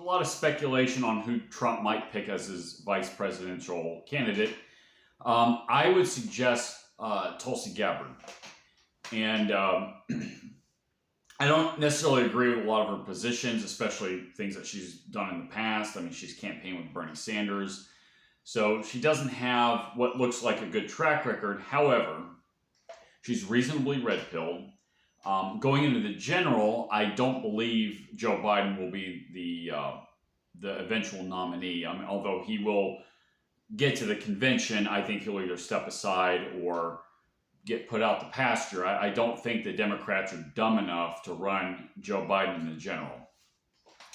lot of speculation on who Trump might pick as his vice presidential candidate. I would suggest Tulsi Gabbard. And I don't necessarily agree with a lot of her positions, especially things that she's done in the past. I mean, she's campaigned with Bernie Sanders. So she doesn't have what looks like a good track record. However, she's reasonably red-pilled. Going into the general, I don't believe Joe Biden will be the eventual nominee. I mean, although he will get to the convention, I think he'll either step aside or get put out the pasture. I don't think the Democrats are dumb enough to run Joe Biden in the general.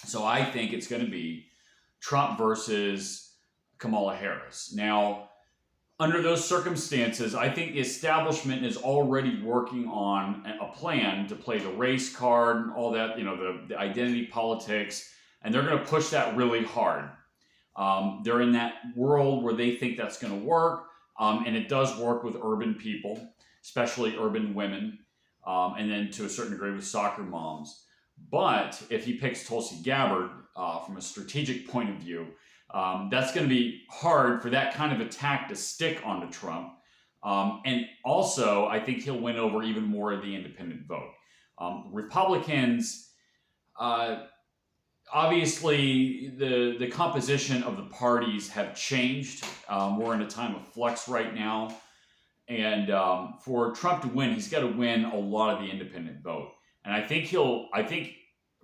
So I think it's going to be Trump versus Kamala Harris. Now, under those circumstances, I think the establishment is already working on a plan to play the race card and all that, the identity politics, and they're going to push that really hard. They're in that world where they think that's going to work, and it does work with urban people, especially urban women, and then to a certain degree with soccer moms. But if he picks Tulsi Gabbard from a strategic point of view, that's going to be hard for that kind of attack to stick onto Trump. And also, I think he'll win over even more of the independent vote. Republicans, obviously, the composition of the parties have changed. We're in a time of flux right now. And for Trump to win, he's got to win a lot of the independent vote. And I think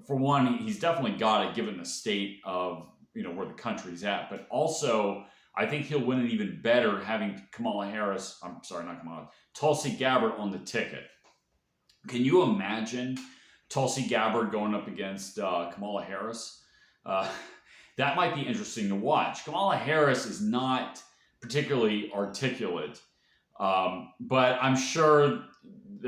for one, he's definitely got it given the state of where the country's at, but also I think he'll win it even better having Tulsi Gabbard on the ticket. Can you imagine Tulsi Gabbard going up against Kamala Harris? That might be interesting to watch. Kamala Harris is not particularly articulate, but I'm sure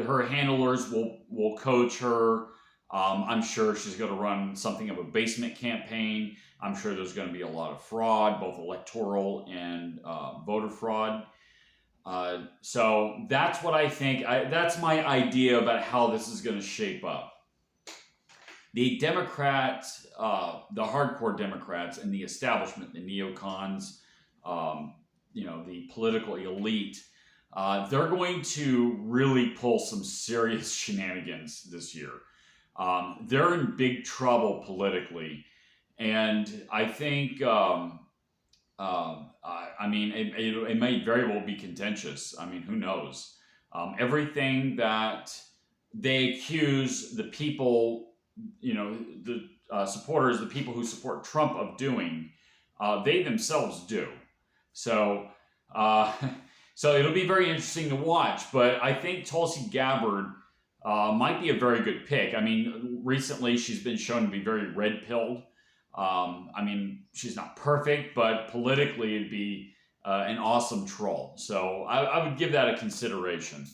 her handlers will coach her. I'm sure she's going to run something of a basement campaign. I'm sure there's going to be a lot of fraud, both electoral and voter fraud. So that's what I think. That's my idea about how this is going to shape up. The Democrats, the hardcore Democrats and the establishment, the neocons, the political elite, they're going to really pull some serious shenanigans this year. They're in big trouble politically. And I think, it may very well be contentious. I mean, who knows? Everything that they accuse the people, the supporters, the people who support Trump of doing, they themselves do. So, so it'll be very interesting to watch. But I think Tulsi Gabbard might be a very good pick. I mean, recently she's been shown to be very red-pilled. She's not perfect, but politically it'd be an awesome troll. So I would give that a consideration.